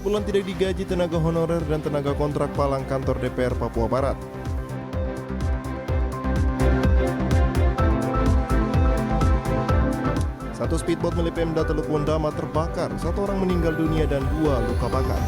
bulan tidak digaji tenaga honorer dan tenaga kontrak palang kantor DPR Papua Barat. Satu speedboat milik Pemda Teluk Wondama terbakar, 1 orang meninggal dunia dan 2 luka bakar.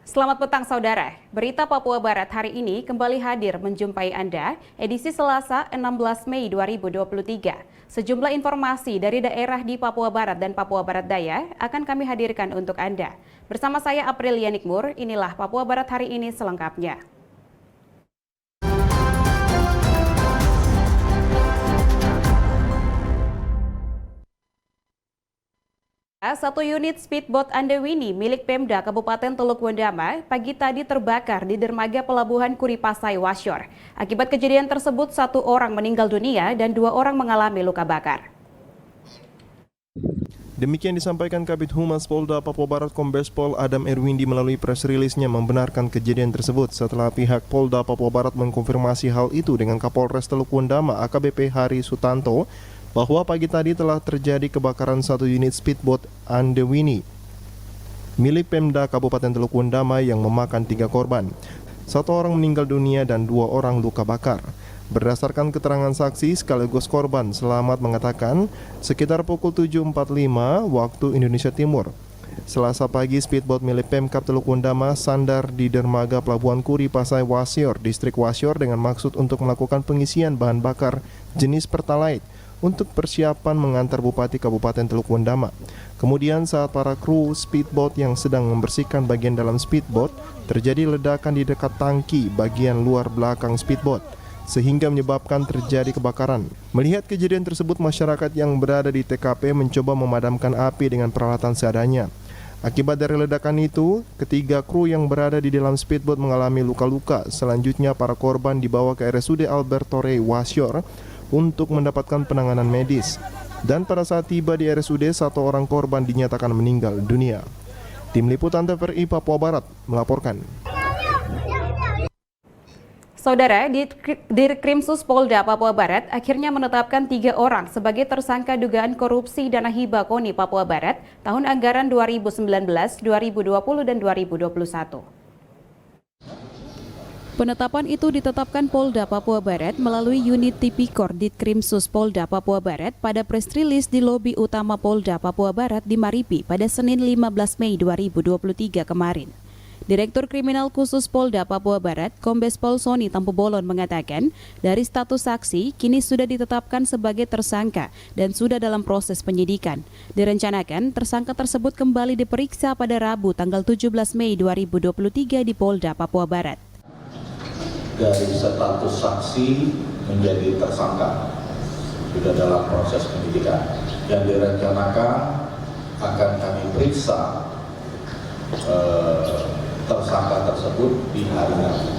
Selamat petang saudara, Berita Papua Barat hari ini kembali hadir menjumpai Anda edisi Selasa 16 Mei 2023. Sejumlah informasi dari daerah di Papua Barat dan Papua Barat Daya akan kami hadirkan untuk Anda. Bersama saya Aprilia Nikmur, inilah Papua Barat hari ini selengkapnya. Satu unit speedboat Andewini milik Pemda Kabupaten Teluk Wondama pagi tadi terbakar di dermaga pelabuhan Kuripasai Wasyor. Akibat kejadian tersebut 1 orang meninggal dunia dan 2 orang mengalami luka bakar. Demikian disampaikan Kabid Humas Polda Papua Barat Kombes Pol Adam Erwindi melalui press release-nya membenarkan kejadian tersebut setelah pihak Polda Papua Barat mengkonfirmasi hal itu dengan Kapolres Teluk Wondama AKBP Hari Sutanto bahwa pagi tadi telah terjadi kebakaran 1 unit speedboat Andewini milik Pemda Kabupaten Teluk Wondama yang memakan 3 korban. 1 orang meninggal dunia dan 2 orang luka bakar. Berdasarkan keterangan saksi sekaligus korban, Selamat mengatakan sekitar pukul 7.45 waktu Indonesia Timur, Selasa pagi speedboat milik Pemkab Teluk Wondama sandar di dermaga Pelabuhan Kuripasai Wasyor, distrik Wasyor dengan maksud untuk melakukan pengisian bahan bakar jenis Pertalite untuk persiapan mengantar Bupati Kabupaten Teluk Wondama. Kemudian saat para kru speedboat yang sedang membersihkan bagian dalam speedboat, terjadi ledakan di dekat tangki bagian luar belakang speedboat, sehingga menyebabkan terjadi kebakaran. Melihat kejadian tersebut, masyarakat yang berada di TKP mencoba memadamkan api dengan peralatan seadanya. Akibat dari ledakan itu, ketiga kru yang berada di dalam speedboat mengalami luka-luka. Selanjutnya para korban dibawa ke RSUD Alberto Rey Wasyor untuk mendapatkan penanganan medis. Dan pada saat tiba di RSUD, 1 orang korban dinyatakan meninggal dunia. Tim Liputan TVRI Papua Barat melaporkan. Saudara, Dirkrimsus Polda Papua Barat akhirnya menetapkan 3 orang sebagai tersangka dugaan korupsi dana hibah KONI Papua Barat tahun anggaran 2019, 2020, dan 2021. Penetapan itu ditetapkan Polda Papua Barat melalui unit Tipikor Ditkrimsus Polda Papua Barat pada press release di lobi utama Polda Papua Barat di Maripi pada Senin 15 Mei 2023 kemarin. Direktur Kriminal Khusus Polda Papua Barat, Kombes Pol Sony Tampubolon mengatakan, dari status saksi kini sudah ditetapkan sebagai tersangka dan sudah dalam proses penyidikan. Direncanakan tersangka tersebut kembali diperiksa pada Rabu tanggal 17 Mei 2023 di Polda Papua Barat. Dari status saksi menjadi tersangka sudah dalam proses penyidikan yang direncanakan akan kami periksa tersangka tersebut di hari Rabu.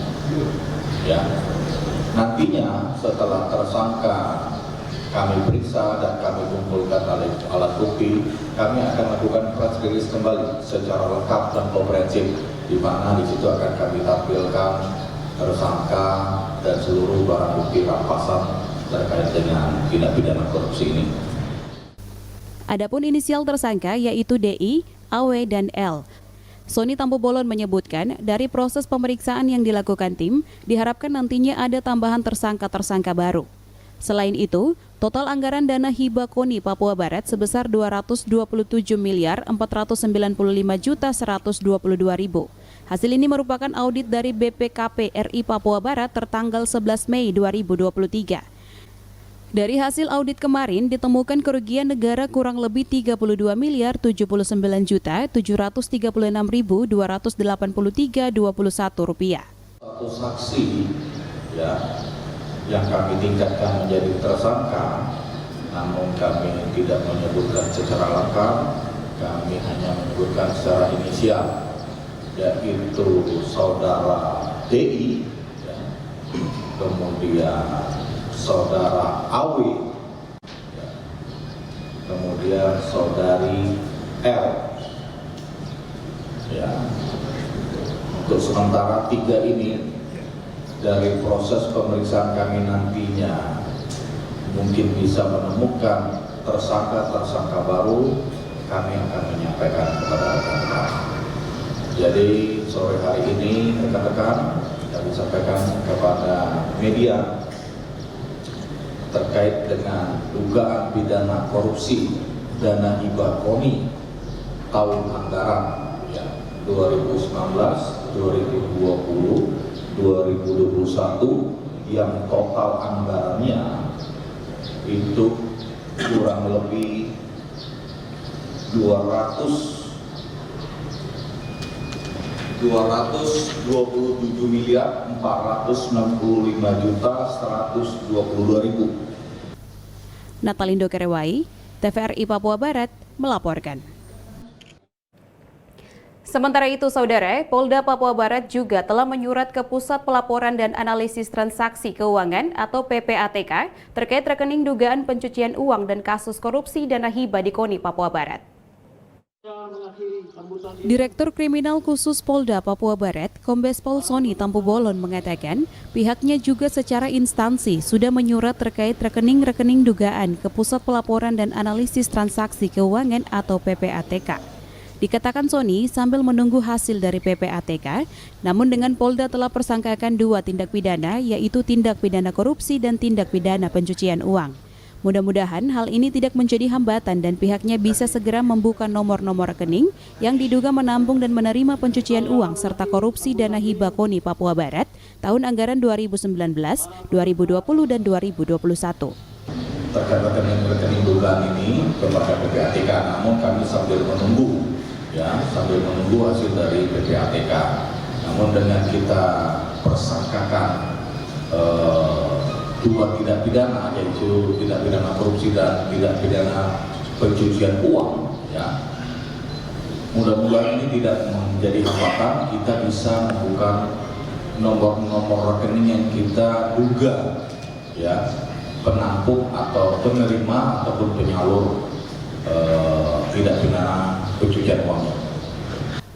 Ya, nantinya setelah tersangka kami periksa dan kami kumpulkan alat bukti, kami akan melakukan press release kembali secara lengkap dan komprehensif, di mana di situ akan kami tampilkan tersangka dan seluruh barang bukti rampasan terkait dengan tindak pidana korupsi ini. Adapun inisial tersangka yaitu DI, AW, dan L. Sony Tampubolon menyebutkan dari proses pemeriksaan yang dilakukan tim, diharapkan nantinya ada tambahan tersangka-tersangka baru. Selain itu, total anggaran dana hibah KONI Papua Barat sebesar 227.495.122.000. Hasil ini merupakan audit dari BPKP RI Papua Barat tertanggal 11 Mei 2023. Dari hasil audit kemarin ditemukan kerugian negara kurang lebih 32.079.736.283.21 rupiah. Satu saksi ya yang kami tingkatkan menjadi tersangka, namun kami tidak menyebutkan secara lengkap, kami hanya menyebutkan secara inisial, yaitu saudara DI, ya, kemudian saudara AW, ya, kemudian saudari L. Ya, untuk sementara 3 ini dari proses pemeriksaan kami nantinya mungkin bisa menemukan tersangka-tersangka baru, kami akan menyampaikan kepada rekan-rekan. Jadi sore hari ini rekan-rekan kami sampaikan kepada media terkait dengan dugaan pidana korupsi dana hibah KONI tahun anggaran 2019, 2020, 2021 yang total anggarannya itu kurang lebih 227.465.122.000. Natalindo Kerewai, TVRI Papua Barat, melaporkan. Sementara itu, Saudara, Polda Papua Barat juga telah menyurat ke Pusat Pelaporan dan Analisis Transaksi Keuangan atau PPATK terkait rekening dugaan pencucian uang dan kasus korupsi dana hibah di KONI Papua Barat. Direktur Kriminal Khusus Polda Papua Barat, Kombes Pol Sony Tampu Bolon mengatakan, pihaknya juga secara instansi sudah menyurat terkait rekening-rekening dugaan ke Pusat Pelaporan dan Analisis Transaksi Keuangan atau PPATK. Dikatakan Sony sambil menunggu hasil dari PPATK, namun dengan Polda telah persangkakan 2 tindak pidana, yaitu tindak pidana korupsi dan tindak pidana pencucian uang. Mudah-mudahan hal ini tidak menjadi hambatan dan pihaknya bisa segera membuka nomor-nomor rekening yang diduga menampung dan menerima pencucian uang serta korupsi dana hibah KONI Papua Barat tahun anggaran 2019, 2020, dan 2021. Terkait rekening dugaan ini kepada PPATK, namun kami sambil menunggu hasil dari PPATK. Namun dengan kita persangkakan 2 tindak pidana, yaitu tindak pidana korupsi dan tindak pidana pencucian uang, mudah-mudahan ini tidak menjadi hambatan, kita bisa membuka nomor-nomor rekening yang kita duga penampung atau penerima ataupun penyalur tindak pidana pencucian uang.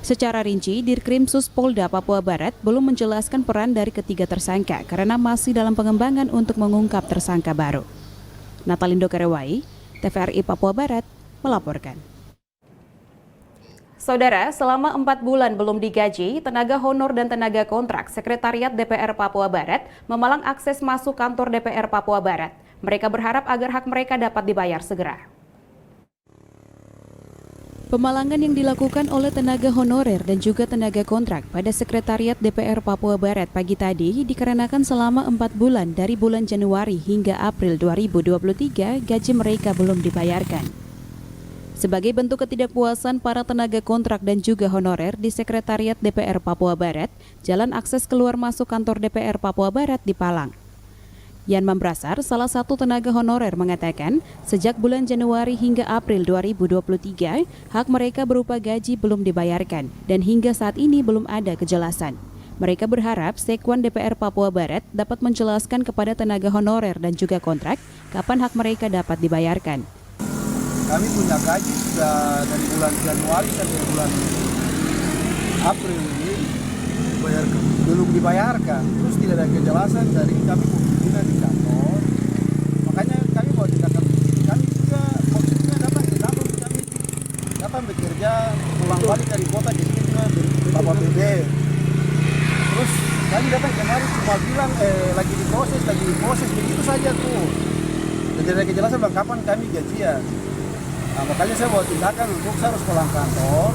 Secara rinci, Dirkrimsus Polda Papua Barat belum menjelaskan peran dari ketiga tersangka karena masih dalam pengembangan untuk mengungkap tersangka baru. Natalindo Kerewai, TVRI Papua Barat, melaporkan. Saudara, selama 4 bulan belum digaji, tenaga honor dan tenaga kontrak Sekretariat DPR Papua Barat memalang akses masuk kantor DPR Papua Barat. Mereka berharap agar hak mereka dapat dibayar segera. Pemalangan yang dilakukan oleh tenaga honorer dan juga tenaga kontrak pada Sekretariat DPR Papua Barat pagi tadi dikarenakan selama 4 bulan dari bulan Januari hingga April 2023 gaji mereka belum dibayarkan. Sebagai bentuk ketidakpuasan para tenaga kontrak dan juga honorer di Sekretariat DPR Papua Barat, jalan akses keluar masuk kantor DPR Papua Barat dipalang. Yan Mambrasar, salah satu tenaga honorer, mengatakan sejak bulan Januari hingga April 2023, hak mereka berupa gaji belum dibayarkan dan hingga saat ini belum ada kejelasan. Mereka berharap Sekwan DPR Papua Barat dapat menjelaskan kepada tenaga honorer dan juga kontrak kapan hak mereka dapat dibayarkan. Kami punya gaji sudah dari bulan Januari sampai bulan April ini belum dibayarkan, terus tidak ada kejelasan dari kami pimpinan di kantor. Makanya kami mau tindakan, kami juga maksudnya datang ke kantor, kami datang bekerja pulang balik dari kota di sini juga Bapak BB. Terus kami datang kemarin cuma bilang lagi diproses begitu saja tuh. Tidak ada kejelasan bang kapan kami gajian. Nah, makanya saya buat tindakan untuk saya harus pulang kantor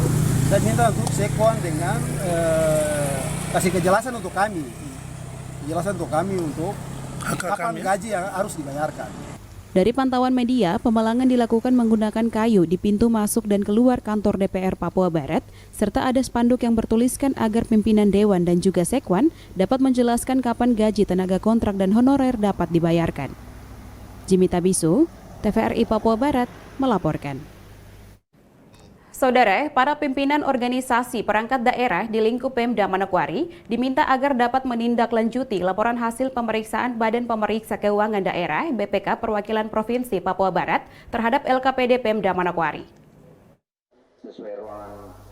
dan minta untuk Sekwan dengan kasih kejelasan untuk kami untuk kapan gaji yang harus dibayarkan. Dari pantauan media, pemalangan dilakukan menggunakan kayu di pintu masuk dan keluar kantor DPR Papua Barat, serta ada spanduk yang bertuliskan agar pimpinan Dewan dan juga Sekwan dapat menjelaskan kapan gaji tenaga kontrak dan honorer dapat dibayarkan. Jimmy Tabisu, TVRI Papua Barat, melaporkan. Saudara, para pimpinan organisasi perangkat daerah di lingkup Pemda Manokwari diminta agar dapat menindaklanjuti laporan hasil pemeriksaan Badan Pemeriksa Keuangan Daerah (BPK) Perwakilan Provinsi Papua Barat terhadap LKPD Pemda Manokwari.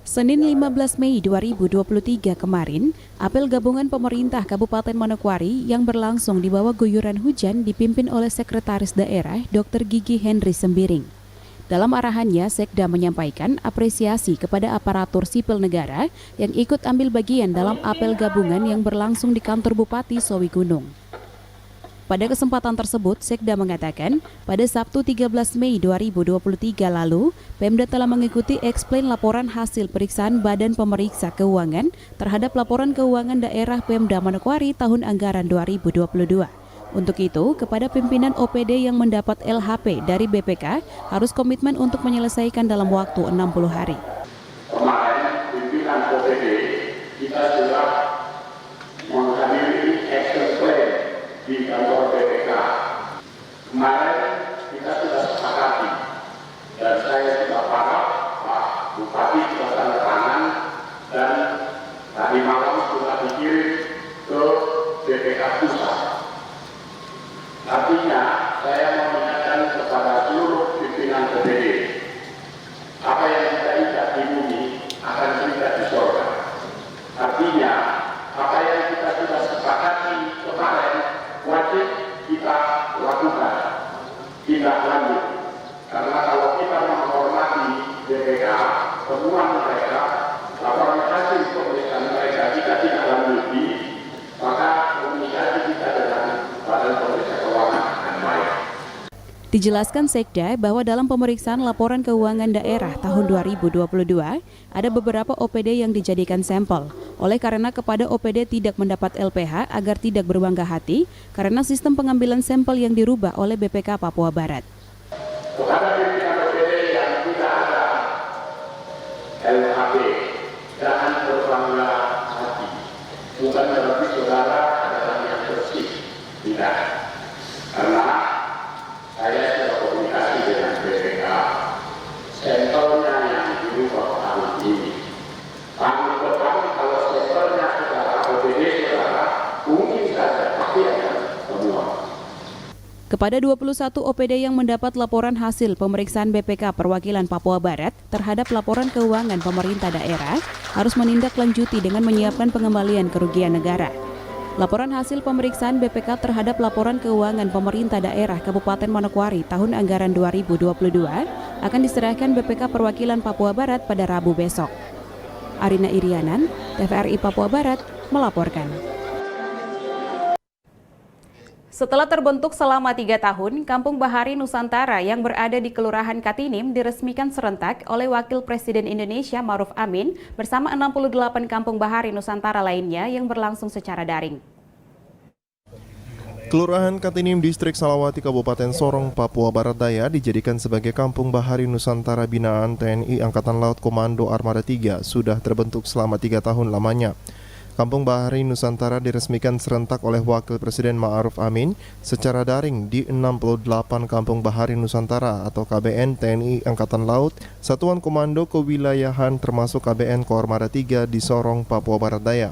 Senin 15 Mei 2023 kemarin, apel gabungan pemerintah Kabupaten Manokwari yang berlangsung di bawah guyuran hujan dipimpin oleh Sekretaris Daerah Dr. Gigi Henry Sembiring. Dalam arahannya, Sekda menyampaikan apresiasi kepada aparatur sipil negara yang ikut ambil bagian dalam apel gabungan yang berlangsung di kantor Bupati Sowi Gunung. Pada kesempatan tersebut, Sekda mengatakan, pada Sabtu 13 Mei 2023 lalu, Pemda telah mengikuti eksplain laporan hasil periksaan Badan Pemeriksa Keuangan terhadap laporan keuangan daerah Pemda Manokwari tahun anggaran 2022. Untuk itu, kepada pimpinan OPD yang mendapat LHP dari BPK harus komitmen untuk menyelesaikan dalam waktu 60 hari. Kemarin pimpinan OPD kita sudah menghadiri action plan di kantor BPK. Kemarin kita sudah sepakati dan saya sudah paham Pak Bupati sudah tanda tangan dan tadi malam sudah dikirim ke BPK Pusat. Artinya, saya mengingatkan kepada seluruh pimpinan OPD, apa yang kita ikat di bumi akan terikat di surga. Artinya, apa yang kita sudah sepakati kemarin wajib kita lakukan, tidak lanjut. Karena kalau kita menghormati BPK, temuan mereka, laporan hasil pemeriksaan mereka, jika tidak lanjuti, maka komunikasi kita dengan Badan Pemeriksa Keuangan akan baik. Dijelaskan Sekda bahwa dalam pemeriksaan laporan keuangan daerah tahun 2022, ada beberapa OPD yang dijadikan sampel. Oleh karena kepada OPD tidak mendapat LPH agar tidak berbangga hati, karena sistem pengambilan sampel yang dirubah oleh BPK Papua Barat. Kepada pimpinan OPD yang tidak ada LHP, jangan berbangga hati. Bukan berarti saudara adalah yang bersih. Tidak. Karena saya sudah komunikasi dengan BPK, sampelnya yang dirubah tahun ini. Tahun depan kalau sampelnya saudara OPD saudara, mungkin saja pasti akan semua. Kepada 21 OPD yang mendapat laporan hasil pemeriksaan BPK Perwakilan Papua Barat terhadap laporan keuangan pemerintah daerah harus menindaklanjuti dengan menyiapkan pengembalian kerugian negara. Laporan hasil pemeriksaan BPK terhadap laporan keuangan pemerintah daerah Kabupaten Manokwari tahun anggaran 2022 akan diserahkan BPK Perwakilan Papua Barat pada Rabu besok. Arina Irianan, TVRI Papua Barat, melaporkan. Setelah terbentuk selama 3 tahun, Kampung Bahari Nusantara yang berada di Kelurahan Katinim diresmikan serentak oleh Wakil Presiden Indonesia Ma'ruf Amin bersama 68 Kampung Bahari Nusantara lainnya yang berlangsung secara daring. Kelurahan Katinim Distrik Salawati Kabupaten Sorong, Papua Barat Daya dijadikan sebagai Kampung Bahari Nusantara binaan TNI Angkatan Laut Komando Armada 3 sudah terbentuk selama 3 tahun lamanya. Kampung Bahari Nusantara diresmikan serentak oleh Wakil Presiden Ma'ruf Amin secara daring di 68 Kampung Bahari Nusantara atau KBN TNI Angkatan Laut, Satuan Komando Kewilayahan termasuk KBN Koarmada 3 di Sorong, Papua Barat Daya.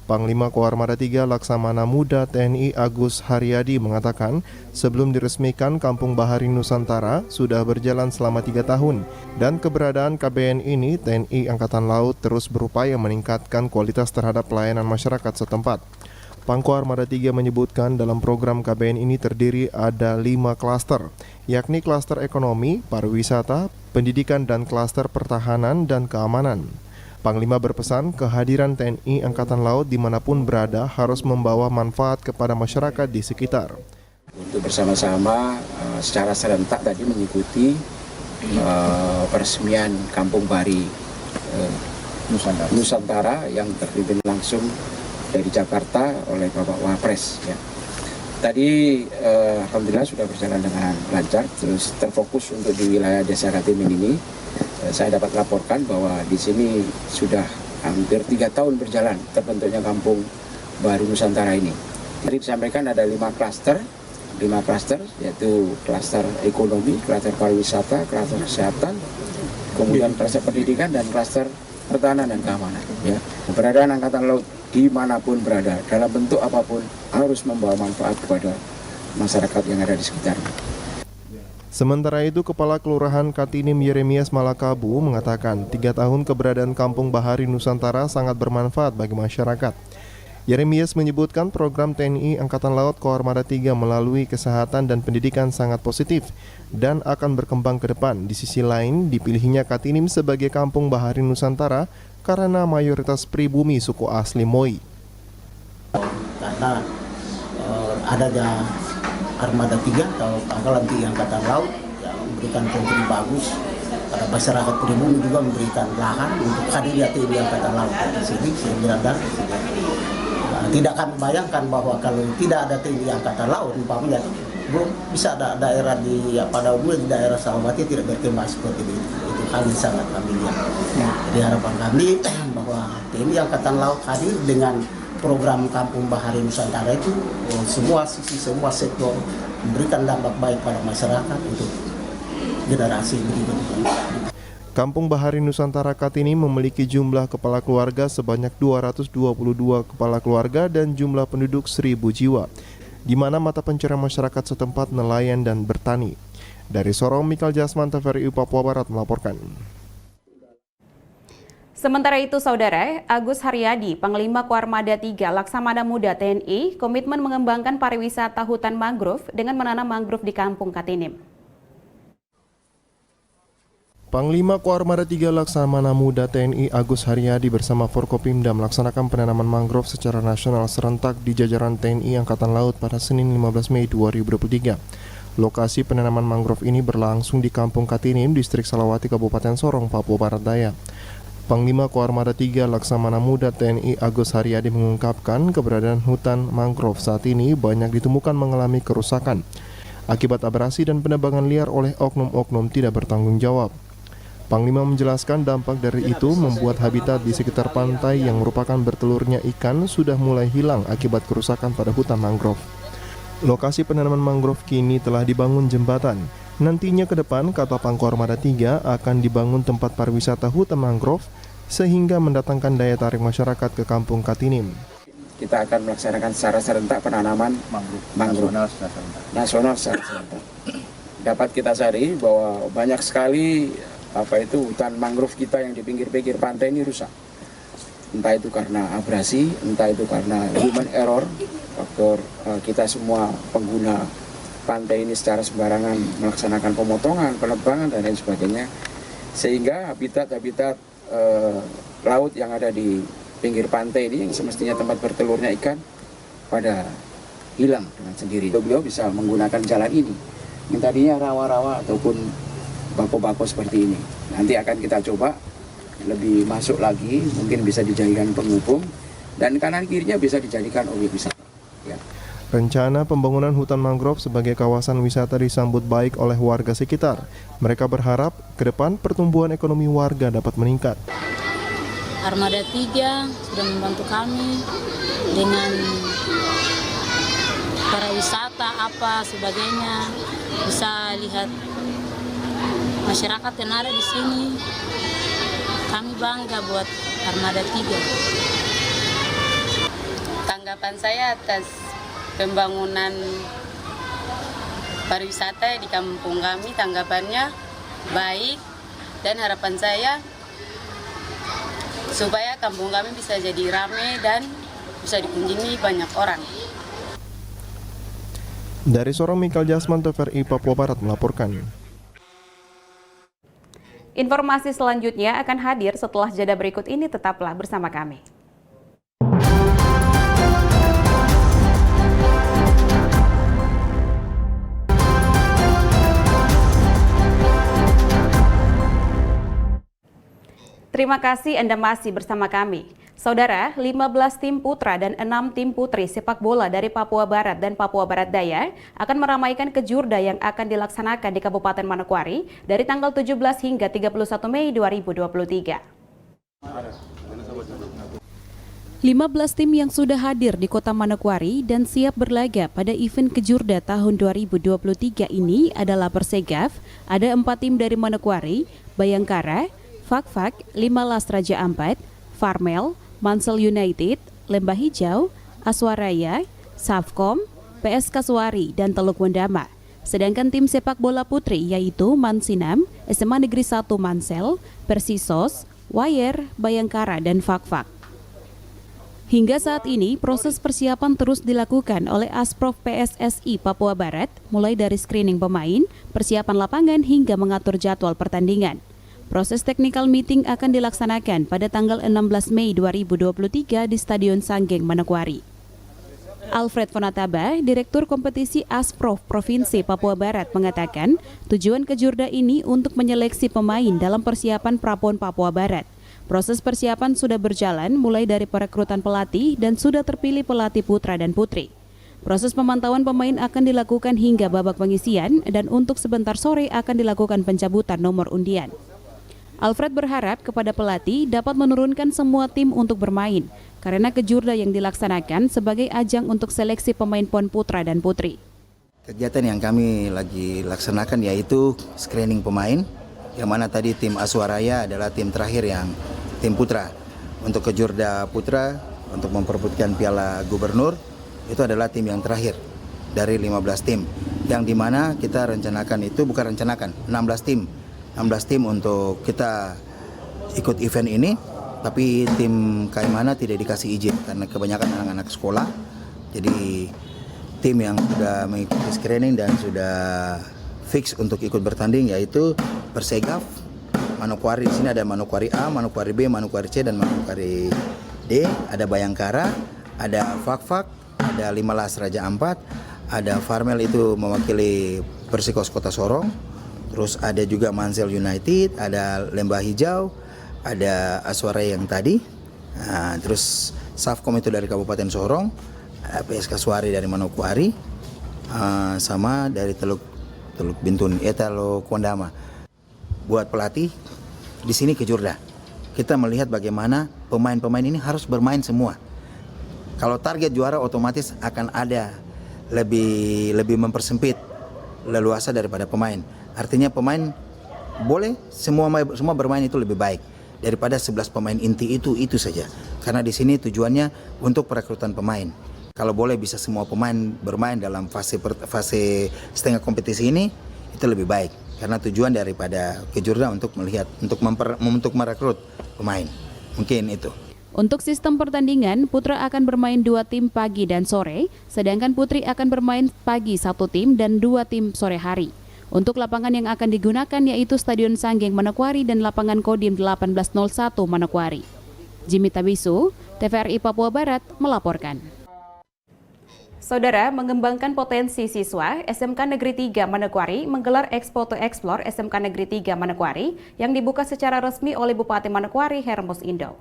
Panglima Koarmada 3 Laksamana Muda TNI Agus Haryadi mengatakan sebelum diresmikan Kampung Bahari Nusantara sudah berjalan selama 3 tahun dan keberadaan KBN ini TNI Angkatan Laut terus berupaya meningkatkan kualitas terhadap pelayanan masyarakat setempat. Pangko Armada 3 menyebutkan dalam program KBN ini terdiri ada 5 klaster, yakni klaster ekonomi, pariwisata, pendidikan dan klaster pertahanan dan keamanan. Panglima berpesan kehadiran TNI Angkatan Laut dimanapun berada harus membawa manfaat kepada masyarakat di sekitar. Untuk bersama-sama secara serentak tadi mengikuti peresmian Kampung Bahari Nusantara yang terpimpin langsung dari Jakarta oleh Bapak Wapres. Ya. Tadi alhamdulillah sudah berjalan dengan lancar, terus terfokus untuk di wilayah Desa Katinim ini. Saya dapat laporkan bahwa di sini sudah hampir 3 tahun berjalan terbentuknya Kampung Bahari Nusantara ini. Tadi disampaikan ada 5 klaster yaitu klaster ekonomi, klaster pariwisata, klaster kesehatan, kemudian klaster pendidikan dan klaster pertahanan dan keamanan. Ya. Keberadaan Angkatan Laut dimanapun berada, dalam bentuk apapun harus membawa manfaat kepada masyarakat yang ada di sekitarnya. Sementara itu, Kepala Kelurahan Katinim Yeremias Malakabu mengatakan 3 tahun keberadaan Kampung Bahari Nusantara sangat bermanfaat bagi masyarakat. Yeremias menyebutkan program TNI Angkatan Laut Koarmada 3 melalui kesehatan dan pendidikan sangat positif dan akan berkembang ke depan. Di sisi lain, dipilihnya Katinim sebagai Kampung Bahari Nusantara karena mayoritas pribumi suku asli Moi. Karena adanya Armada 3 atau Pangkalan Tinggi Angkatan Laut yang memberikan kontribusi bagus pada masyarakat pribumi, juga memberikan lahan untuk hadirnya TNI Angkatan Laut di sini sehingga tidak kami bayangkan bahwa kalau tidak ada TNI Angkatan Laut, umpamanya belum bisa ada daerah pada umumnya di daerah Salawati tidak berkembang seperti itu. Itu hal yang sangat kami lihat. Jadi harapan kami bahwa TNI Angkatan Laut hadir dengan program Kampung Bahari Nusantara itu semua sisi, semua sektor memberikan dampak baik pada masyarakat untuk generasi berikutnya. Kampung Bahari Nusantara Katinim memiliki jumlah kepala keluarga sebanyak 222 kepala keluarga dan jumlah penduduk 1.000 jiwa, di mana mata pencarian masyarakat setempat nelayan dan bertani. Dari Sorong, Mikal Jasman, TVRI Papua Barat melaporkan. Sementara itu, Saudara, Agus Haryadi, Panglima Koarmada 3 Laksamana Muda TNI, komitmen mengembangkan pariwisata hutan mangrove dengan menanam mangrove di Kampung Katinim. Panglima Koarmada 3 Laksamana Muda TNI Agus Haryadi bersama Forkopimda melaksanakan penanaman mangrove secara nasional serentak di jajaran TNI Angkatan Laut pada Senin 15 Mei 2023. Lokasi penanaman mangrove ini berlangsung di Kampung Katinim, Distrik Salawati, Kabupaten Sorong, Papua Barat Daya. Panglima Koarmada 3 Laksamana Muda TNI Agus Haryadi mengungkapkan keberadaan hutan mangrove saat ini banyak ditemukan mengalami kerusakan akibat abrasi dan penebangan liar oleh oknum-oknum tidak bertanggung jawab. Panglima menjelaskan dampak dari itu membuat habitat di sekitar pantai yang merupakan bertelurnya ikan sudah mulai hilang akibat kerusakan pada hutan mangrove. Lokasi penanaman mangrove kini telah dibangun jembatan. Nantinya ke depan, kata Pangkoarmada 3, akan dibangun tempat pariwisata hutan mangrove sehingga mendatangkan daya tarik masyarakat ke Kampung Katinim. Kita akan melaksanakan secara serentak penanaman mangrove nasional secara serentak. Dapat kita sadari bahwa banyak sekali hutan mangrove kita yang di pinggir-pinggir pantai ini rusak. Entah itu karena abrasi, entah itu karena human error, faktor kita semua pengguna pantai ini secara sembarangan melaksanakan pemotongan, penebangan dan lain sebagainya, sehingga habitat-habitat laut yang ada di pinggir pantai ini yang semestinya tempat bertelurnya ikan pada hilang dengan sendiri. Beliau bisa menggunakan jalan ini yang tadinya rawa-rawa ataupun bako-bako seperti ini. Nanti akan kita coba lebih masuk lagi, mungkin bisa dijadikan penghubung dan kanan kirinya bisa dijadikan objek wisata. Ya. Rencana pembangunan hutan mangrove sebagai kawasan wisata disambut baik oleh warga sekitar. Mereka berharap ke depan pertumbuhan ekonomi warga dapat meningkat. Armada 3 sudah membantu kami dengan pariwisata apa sebagainya. Bisa lihat masyarakat yang ada di sini. Kami bangga buat Armada 3. Tanggapan saya atas pembangunan pariwisata di kampung kami, tanggapannya baik dan harapan saya supaya kampung kami bisa jadi ramai dan bisa dikunjungi banyak orang. Dari Sorong, Mikal Jasman, TVRI Papua Barat melaporkan. Informasi selanjutnya akan hadir setelah jeda berikut ini, tetaplah bersama kami. Terima kasih Anda masih bersama kami. Saudara, 15 tim putra dan 6 tim putri sepak bola dari Papua Barat dan Papua Barat Daya akan meramaikan kejurda yang akan dilaksanakan di Kabupaten Manokwari dari tanggal 17 hingga 31 Mei 2023. 15 tim yang sudah hadir di Kota Manokwari dan siap berlaga pada event kejurda tahun 2023 ini adalah Persegaf, ada 4 tim dari Manokwari, Bayangkara, Fak-Fak, 5 Las Raja Ampat, Farmel, Mansel United, Lembah Hijau, Aswaraya, Safkom, PS Kasuari, dan Teluk Wendama. Sedangkan tim sepak bola putri yaitu Mansinam, SMA Negeri 1 Mansel, Persisos, Wayer, Bayangkara, dan Fakfak. Hingga saat ini, proses persiapan terus dilakukan oleh Asprof PSSI Papua Barat, mulai dari screening pemain, persiapan lapangan, hingga mengatur jadwal pertandingan. Proses technical meeting akan dilaksanakan pada tanggal 16 Mei 2023 di Stadion Sanggeng, Manokwari. Alfred Fonataba, Direktur Kompetisi Asprof Provinsi Papua Barat, mengatakan tujuan Kejurda ini untuk menyeleksi pemain dalam persiapan Prapon Papua Barat. Proses persiapan sudah berjalan mulai dari perekrutan pelatih dan sudah terpilih pelatih putra dan putri. Proses pemantauan pemain akan dilakukan hingga babak pengisian dan untuk sebentar sore akan dilakukan pencabutan nomor undian. Alfred berharap kepada pelatih dapat menurunkan semua tim untuk bermain, karena Kejurda yang dilaksanakan sebagai ajang untuk seleksi pemain PON putra dan putri. Kegiatan yang kami lagi laksanakan yaitu screening pemain, yang mana tadi tim Aswaraya adalah tim terakhir yang tim putra. Untuk Kejurda putra, untuk memperebutkan Piala Gubernur, itu adalah tim yang terakhir dari 15 tim. Yang dimana kita rencanakan itu, bukan rencanakan, 16 tim untuk kita ikut event ini, tapi tim Kaimana tidak dikasih izin karena kebanyakan anak-anak sekolah. Jadi tim yang sudah mengikuti screening dan sudah fix untuk ikut bertanding yaitu Persegaf, Manokwari. Di sini ada Manokwari A, Manokwari B, Manokwari C, dan Manokwari D. Ada Bayangkara, ada Fakfak, ada Limalas Raja Ampat, ada Farmel itu mewakili Persikos Kota Sorong. Terus ada juga Mansel United, ada Lembah Hijau, ada Aswaraya yang tadi. Nah, terus Safkom itu dari Kabupaten Sorong, PSK Suari dari Manokwari, sama dari Teluk Bintun, Teluk Kondama. Buat pelatih di sini Kejurda, kita melihat bagaimana pemain-pemain ini harus bermain semua. Kalau target juara otomatis akan ada lebih mempersempit leluasa daripada pemain. Artinya pemain boleh semua bermain itu lebih baik daripada 11 pemain inti itu saja. Karena di sini tujuannya untuk perekrutan pemain. Kalau boleh bisa semua pemain bermain dalam fase setengah kompetisi ini, itu lebih baik. Karena tujuan daripada Kejurda untuk melihat, untuk merekrut pemain. Mungkin itu. Untuk sistem pertandingan, putra akan bermain 2 tim pagi dan sore, sedangkan putri akan bermain pagi 1 tim dan 2 tim sore hari. Untuk lapangan yang akan digunakan yaitu Stadion Sanggeng Manokwari dan lapangan Kodim 1801 Manokwari. Jimmy Tabisu, TVRI Papua Barat melaporkan. Saudara, mengembangkan potensi siswa, SMK Negeri 3 Manokwari menggelar Expo to Explore SMK Negeri 3 Manokwari yang dibuka secara resmi oleh Bupati Manokwari Hermos Indo.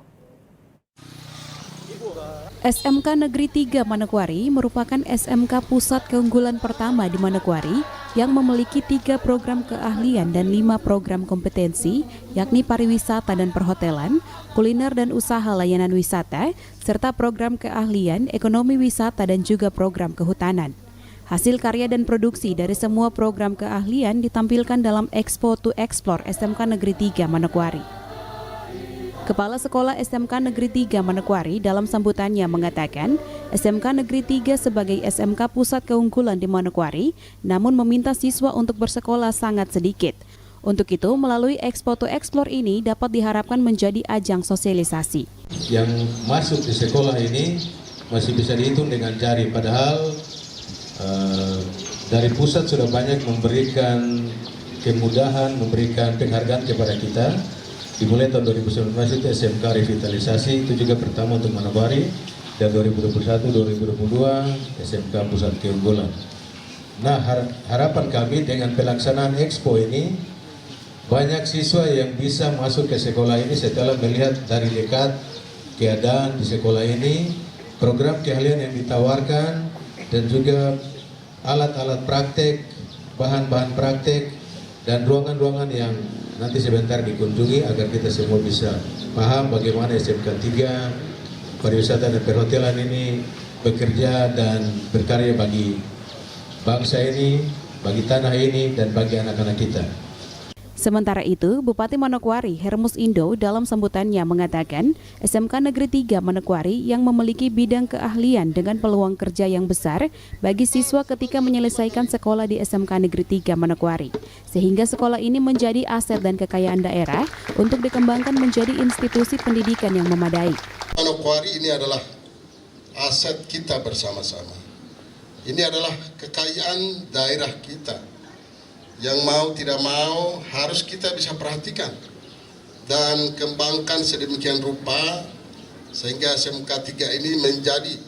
SMK Negeri 3 Manokwari merupakan SMK pusat keunggulan pertama di Manokwari yang memiliki 3 program keahlian dan 5 program kompetensi, yakni pariwisata dan perhotelan, kuliner dan usaha layanan wisata, serta program keahlian ekonomi wisata dan juga program kehutanan. Hasil karya dan produksi dari semua program keahlian ditampilkan dalam Expo to Explore SMK Negeri 3 Manokwari. Kepala Sekolah SMK Negeri 3 Manokwari dalam sambutannya mengatakan, SMK Negeri 3 sebagai SMK pusat keunggulan di Manokwari, namun meminta siswa untuk bersekolah sangat sedikit. Untuk itu, melalui Expo to Explore ini dapat diharapkan menjadi ajang sosialisasi. Yang masuk di sekolah ini masih bisa dihitung dengan jari, padahal dari pusat sudah banyak memberikan kemudahan, memberikan penghargaan kepada kita. Dimulai tahun 2019 itu SMK Revitalisasi, itu juga pertama untuk Manokwari, dan 2021-2022 SMK Pusat Keunggulan. Nah, harapan kami dengan pelaksanaan Expo ini, banyak siswa yang bisa masuk ke sekolah ini setelah melihat dari dekat keadaan di sekolah ini, program keahlian yang ditawarkan, dan juga alat-alat praktek, bahan-bahan praktek, dan ruangan-ruangan yang nanti sebentar dikunjungi agar kita semua bisa paham bagaimana SMK 3 pariwisata dan perhotelan ini bekerja dan berkarya bagi bangsa ini, bagi tanah ini, dan bagi anak-anak kita. Sementara itu, Bupati Manokwari Hermus Indo dalam sambutannya mengatakan SMK Negeri 3 Manokwari yang memiliki bidang keahlian dengan peluang kerja yang besar bagi siswa ketika menyelesaikan sekolah di SMK Negeri 3 Manokwari. Sehingga sekolah ini menjadi aset dan kekayaan daerah untuk dikembangkan menjadi institusi pendidikan yang memadai. Manokwari ini adalah aset kita bersama-sama. Ini adalah kekayaan daerah kita. Yang mau tidak mau harus kita bisa perhatikan dan kembangkan sedemikian rupa sehingga SMK 3 ini menjadi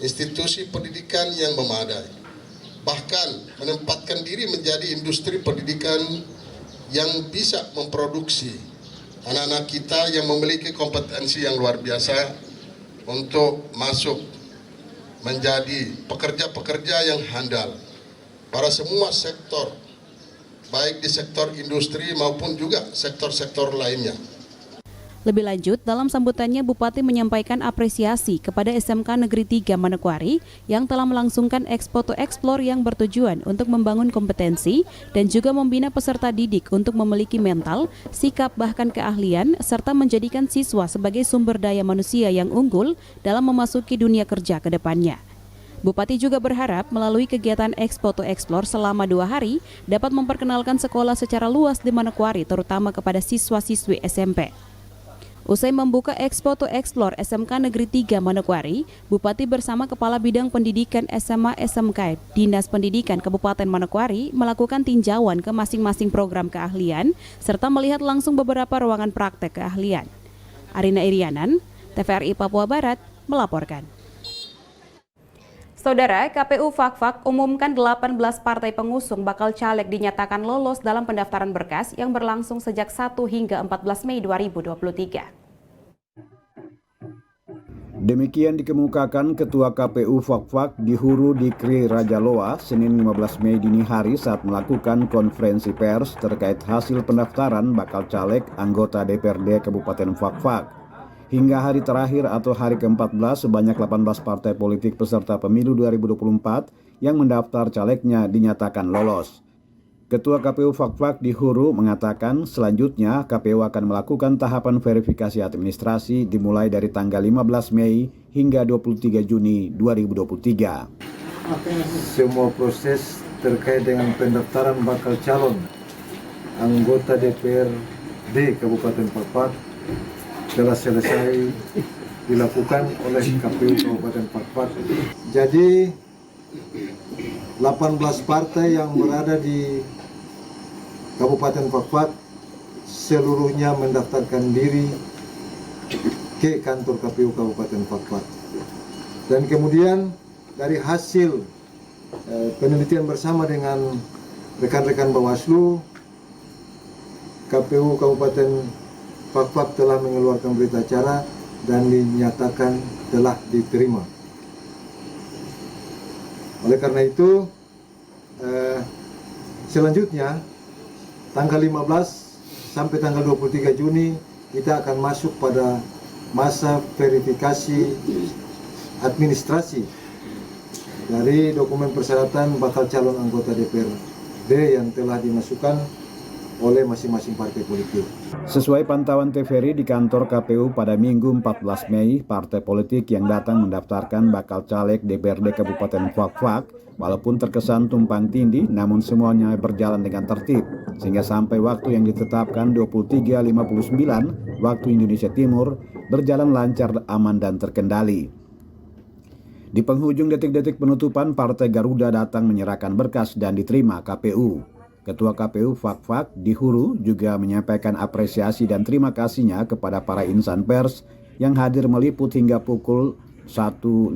institusi pendidikan yang memadai. Bahkan menempatkan diri menjadi industri pendidikan yang bisa memproduksi anak-anak kita yang memiliki kompetensi yang luar biasa untuk masuk menjadi pekerja-pekerja yang handal pada semua sektor, baik di sektor industri maupun juga sektor-sektor lainnya. Lebih lanjut, dalam sambutannya Bupati menyampaikan apresiasi kepada SMK Negeri 3 Manokwari yang telah melangsungkan Expo to Explore yang bertujuan untuk membangun kompetensi dan juga membina peserta didik untuk memiliki mental, sikap bahkan keahlian serta menjadikan siswa sebagai sumber daya manusia yang unggul dalam memasuki dunia kerja ke depannya. Bupati juga berharap melalui kegiatan Expo to Explore selama 2 hari dapat memperkenalkan sekolah secara luas di Manokwari terutama kepada siswa-siswi SMP. Usai membuka Expo to Explore SMK Negeri 3 Manokwari, Bupati bersama Kepala Bidang Pendidikan SMA SMK Dinas Pendidikan Kabupaten Manokwari melakukan tinjauan ke masing-masing program keahlian serta melihat langsung beberapa ruangan praktek keahlian. Arina Irianan, TVRI Papua Barat, melaporkan. Saudara, KPU Fakfak umumkan 18 partai pengusung bakal caleg dinyatakan lolos dalam pendaftaran berkas yang berlangsung sejak 1 hingga 14 Mei 2023. Demikian dikemukakan Ketua KPU Fakfak di Huru Dikri Raja Loa, Senin 15 Mei dini hari saat melakukan konferensi pers terkait hasil pendaftaran bakal caleg anggota DPRD Kabupaten Fakfak. Hingga hari terakhir atau hari ke-14 sebanyak 18 partai politik peserta pemilu 2024 yang mendaftar calegnya dinyatakan lolos. Ketua KPU Fakfak di Huru mengatakan selanjutnya KPU akan melakukan tahapan verifikasi administrasi dimulai dari tanggal 15 Mei hingga 23 Juni 2023. Semua proses terkait dengan pendaftaran bakal calon anggota DPRD Kabupaten Fakfak telah selesai dilakukan oleh KPU Kabupaten Fakfak. Jadi 18 partai yang berada di Kabupaten Fakfak seluruhnya mendaftarkan diri ke kantor KPU Kabupaten Fakfak. Dan kemudian dari hasil penelitian bersama dengan rekan-rekan Bawaslu, KPU Kabupaten Fakfak telah mengeluarkan berita acara dan dinyatakan telah diterima. Oleh karena itu, selanjutnya tanggal 15 sampai tanggal 23 Juni kita akan masuk pada masa verifikasi administrasi dari dokumen persyaratan bakal calon anggota DPRD yang telah dimasukkan oleh masing-masing partai politik. Sesuai pantauan TVRI di kantor KPU pada Minggu 14 Mei, partai politik yang datang mendaftarkan bakal caleg DPRD Kabupaten Fakfak, walaupun terkesan tumpang tindih, namun semuanya berjalan dengan tertib, sehingga sampai waktu yang ditetapkan 23.59 waktu Indonesia Timur berjalan lancar, aman, dan terkendali. Di penghujung detik-detik penutupan, Partai Garuda datang menyerahkan berkas dan diterima KPU. Ketua KPU Fakfak di Huru juga menyampaikan apresiasi dan terima kasihnya kepada para insan pers yang hadir meliput hingga pukul 1.15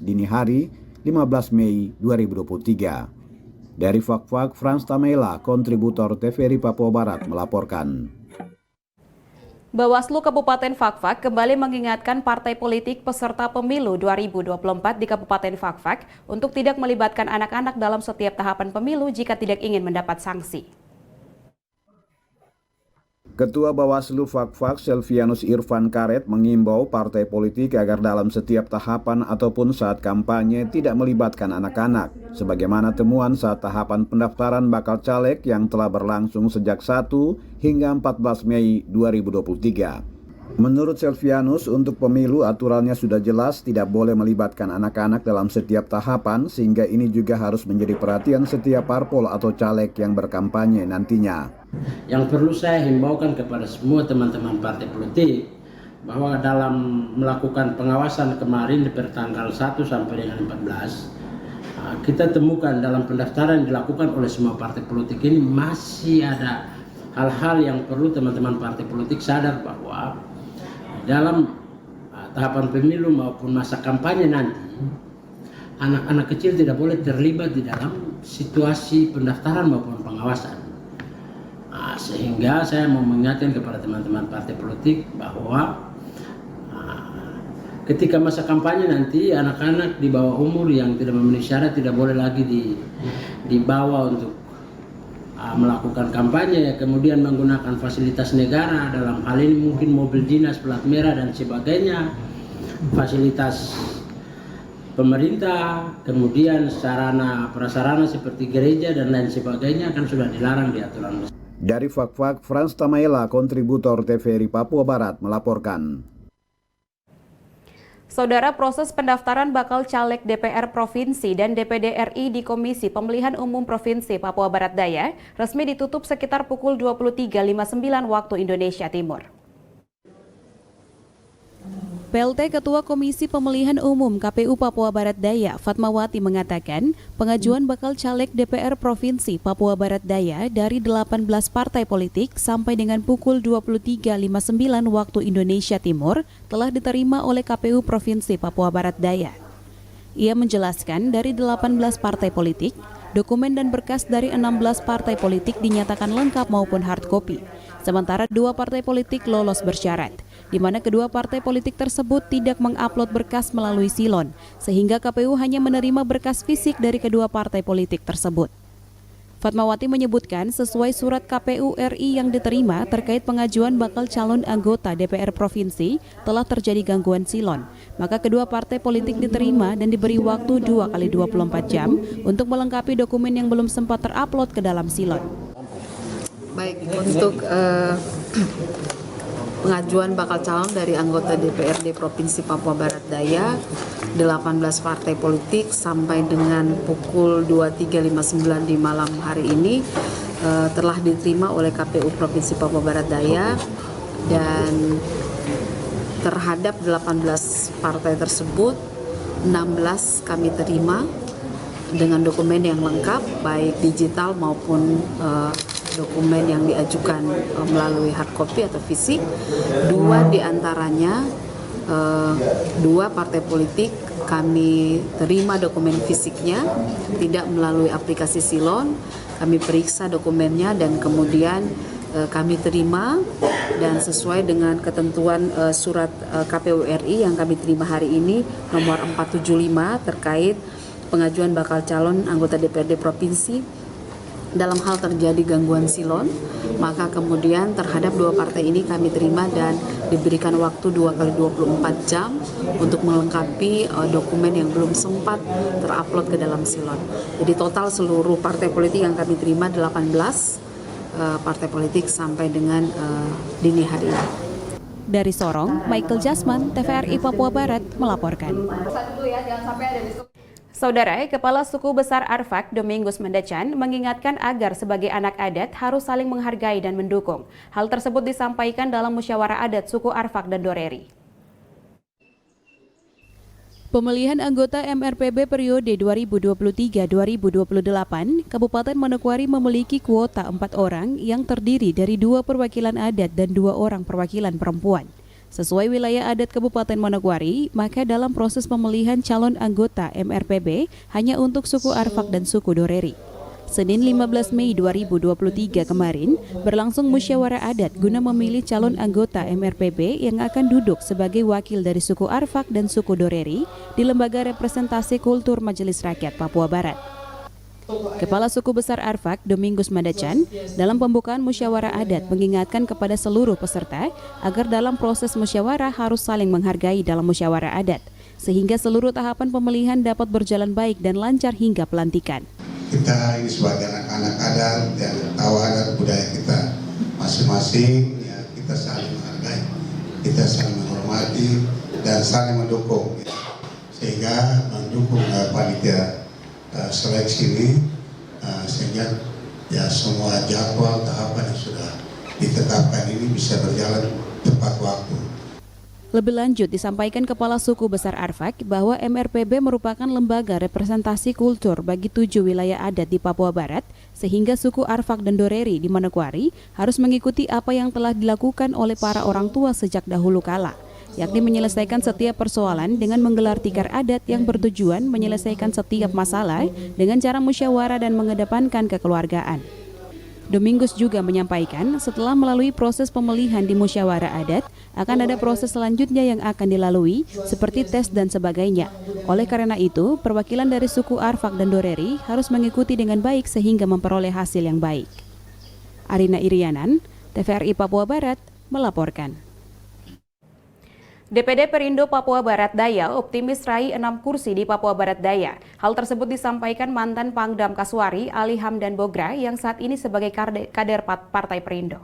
dini hari 15 Mei 2023. Dari Fakfak, Frans Tamela, kontributor TVRI Papua Barat melaporkan. Bawaslu Kabupaten Fakfak kembali mengingatkan partai politik peserta pemilu 2024 di Kabupaten Fakfak untuk tidak melibatkan anak-anak dalam setiap tahapan pemilu jika tidak ingin mendapat sanksi. Ketua Bawaslu Fakfak Selvianus Irfan Karet mengimbau partai politik agar dalam setiap tahapan ataupun saat kampanye tidak melibatkan anak-anak, sebagaimana temuan saat tahapan pendaftaran bakal caleg yang telah berlangsung sejak 1 hingga 14 Mei 2023. Menurut Selvianus, untuk pemilu aturannya sudah jelas tidak boleh melibatkan anak-anak dalam setiap tahapan, sehingga ini juga harus menjadi perhatian setiap parpol atau caleg yang berkampanye nantinya. Yang perlu saya himbaukan kepada semua teman-teman partai politik bahwa dalam melakukan pengawasan kemarin di pertanggal 1 sampai dengan 14 kita temukan dalam pendaftaran yang dilakukan oleh semua partai politik ini masih ada hal-hal yang perlu teman-teman partai politik sadar bahwa dalam tahapan pemilu maupun masa kampanye nanti anak-anak kecil tidak boleh terlibat di dalam situasi pendaftaran maupun pengawasan. Sehingga saya mau mengingatkan kepada teman-teman partai politik bahwa ketika masa kampanye nanti anak-anak di bawah umur yang tidak memenuhi syarat tidak boleh lagi dibawa untuk melakukan kampanye, kemudian menggunakan fasilitas negara, dalam hal ini mungkin mobil dinas plat merah dan sebagainya, fasilitas pemerintah, kemudian sarana prasarana seperti gereja dan lain sebagainya kan sudah dilarang di aturan. Dari Fakfak, Frans Tamaela, kontributor TVRI Papua Barat, melaporkan. Saudara, proses pendaftaran bakal caleg DPR Provinsi dan DPD RI di Komisi Pemilihan Umum Provinsi Papua Barat Daya resmi ditutup sekitar pukul 23.59 waktu Indonesia Timur. PLT Ketua Komisi Pemilihan Umum KPU Papua Barat Daya, Fatmawati, mengatakan pengajuan bakal caleg DPR Provinsi Papua Barat Daya dari 18 partai politik sampai dengan pukul 23.59 waktu Indonesia Timur telah diterima oleh KPU Provinsi Papua Barat Daya. Ia menjelaskan dari 18 partai politik, dokumen dan berkas dari 16 partai politik dinyatakan lengkap maupun hard copy. Sementara 2 partai politik lolos bersyarat, di mana kedua partai politik tersebut tidak mengupload berkas melalui silon, sehingga KPU hanya menerima berkas fisik dari kedua partai politik tersebut. Fatmawati menyebutkan sesuai surat KPU RI yang diterima terkait pengajuan bakal calon anggota DPR Provinsi telah terjadi gangguan silon, maka kedua partai politik diterima dan diberi waktu 2 kali 24 jam untuk melengkapi dokumen yang belum sempat terupload ke dalam silon. Baik, untuk pengajuan bakal calon dari anggota DPRD Provinsi Papua Barat Daya 18 partai politik sampai dengan pukul 23.59 di malam hari ini telah diterima oleh KPU Provinsi Papua Barat Daya, dan terhadap 18 partai tersebut 16 kami terima dengan dokumen yang lengkap baik digital maupun dokumen yang diajukan melalui hard copy atau fisik. 2 diantaranya 2 partai politik kami terima dokumen fisiknya tidak melalui aplikasi silon, kami periksa dokumennya dan kemudian kami terima, dan sesuai dengan ketentuan surat KPU RI yang kami terima hari ini nomor 475 terkait pengajuan bakal calon anggota DPRD Provinsi. Dalam hal terjadi gangguan silon, maka kemudian terhadap 2 partai ini kami terima dan diberikan waktu 2 kali 24 jam untuk melengkapi dokumen yang belum sempat terupload ke dalam silon. Jadi total seluruh partai politik yang kami terima 18 partai politik sampai dengan dini hari ini. Dari Sorong, Michael Jasman, TVRI Papua Barat melaporkan. Saudara, Kepala Suku Besar Arfak Domingus Mendecan mengingatkan agar sebagai anak adat harus saling menghargai dan mendukung. Hal tersebut disampaikan dalam musyawarah adat suku Arfak dan Doreri. Pemilihan anggota MRPB periode 2023-2028, Kabupaten Manokwari memiliki kuota 4 orang yang terdiri dari 2 perwakilan adat dan 2 orang perwakilan perempuan. Sesuai wilayah adat Kabupaten Manokwari, maka dalam proses pemilihan calon anggota MRPB hanya untuk suku Arfak dan suku Doreri. Senin 15 Mei 2023 kemarin, berlangsung musyawarah adat guna memilih calon anggota MRPB yang akan duduk sebagai wakil dari suku Arfak dan suku Doreri di Lembaga Representasi Kultur Majelis Rakyat Papua Barat. Kepala Suku Besar Arfak, Domingus Madacan, dalam pembukaan musyawarah adat mengingatkan kepada seluruh peserta agar dalam proses musyawarah harus saling menghargai dalam musyawarah adat, sehingga seluruh tahapan pemilihan dapat berjalan baik dan lancar hingga pelantikan. Kita ini sebagai anak-anak adat yang tahu adat budaya kita masing-masing, ya, kita saling menghargai, kita saling menghormati dan saling mendukung, ya, sehingga mendukung panitia seleksi ini sehingga ya semua jadwal tahapan yang sudah ditetapkan ini bisa berjalan tepat waktu. Lebih lanjut disampaikan Kepala Suku Besar Arfak bahwa MRPB merupakan lembaga representasi kultur bagi 7 wilayah adat di Papua Barat, sehingga suku Arfak dan Doreri di Manokwari harus mengikuti apa yang telah dilakukan oleh para orang tua sejak dahulu kala, yakni menyelesaikan setiap persoalan dengan menggelar tikar adat yang bertujuan menyelesaikan setiap masalah dengan cara musyawarah dan mengedepankan kekeluargaan. Domingus juga menyampaikan setelah melalui proses pemilihan di musyawarah adat, akan ada proses selanjutnya yang akan dilalui seperti tes dan sebagainya. Oleh karena itu, perwakilan dari suku Arfak dan Doreri harus mengikuti dengan baik sehingga memperoleh hasil yang baik. Arina Irianan, TVRI Papua Barat, melaporkan. DPD Perindo Papua Barat Daya optimis raih 6 kursi di Papua Barat Daya. Hal tersebut disampaikan mantan Pangdam Kaswari Ali Hamdan Bogra yang saat ini sebagai kader Partai Perindo.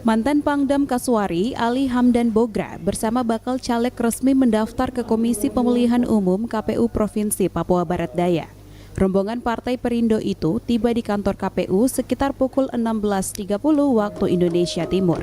Mantan Pangdam Kaswari Ali Hamdan Bogra bersama bakal caleg resmi mendaftar ke Komisi Pemilihan Umum KPU Provinsi Papua Barat Daya. Rombongan Partai Perindo itu tiba di kantor KPU sekitar pukul 16.30 waktu Indonesia Timur.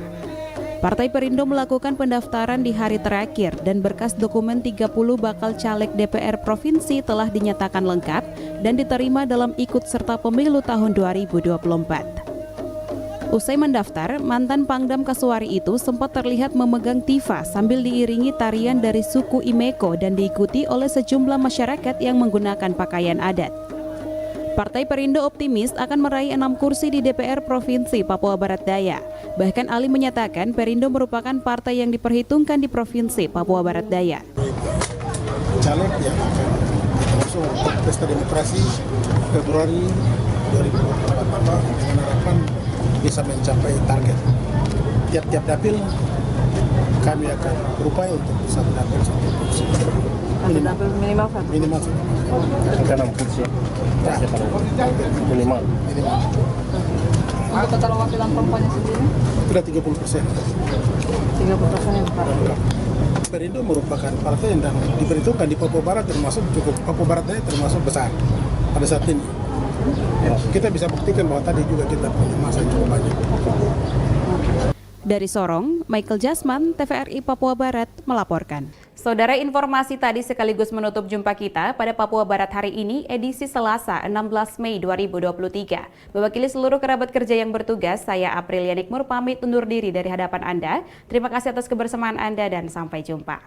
Partai Perindo melakukan pendaftaran di hari terakhir dan berkas dokumen 30 bakal caleg DPR Provinsi telah dinyatakan lengkap dan diterima dalam ikut serta pemilu tahun 2024. Usai mendaftar, mantan Pangdam Kaswari itu sempat terlihat memegang tifa sambil diiringi tarian dari suku Imeko dan diikuti oleh sejumlah masyarakat yang menggunakan pakaian adat. Partai Perindo optimis akan meraih 6 kursi di DPR Provinsi Papua Barat Daya. Bahkan Ali menyatakan Perindo merupakan partai yang diperhitungkan di Provinsi Papua Barat Daya. Caleg yang akan masuk pesta demokrasi Februari 2024 dengan harapan bisa mencapai target. Tiap-tiap dapil kami akan berupaya untuk satu dapil satu kursi. Minimal satu. Bukan 6 kursi. Minimal. Untuk total wakilan perempuannya sendiri? Sudah 30%. 30% yang Pak. Perindo merupakan partai yang diperhitungkan di Papua Barat termasuk cukup Papua Barat Daya termasuk besar pada saat ini. Ya, kita bisa buktikan bahwa tadi juga kita punya masa yang cukup banyak. Dari Sorong, Michael Jasman, TVRI Papua Barat melaporkan. Saudara, informasi tadi sekaligus menutup jumpa kita pada Papua Barat hari ini, edisi Selasa 16 Mei 2023. Mewakili seluruh kerabat kerja yang bertugas, saya Aprilia Nikmur pamit undur diri dari hadapan Anda. Terima kasih atas kebersamaan Anda dan sampai jumpa.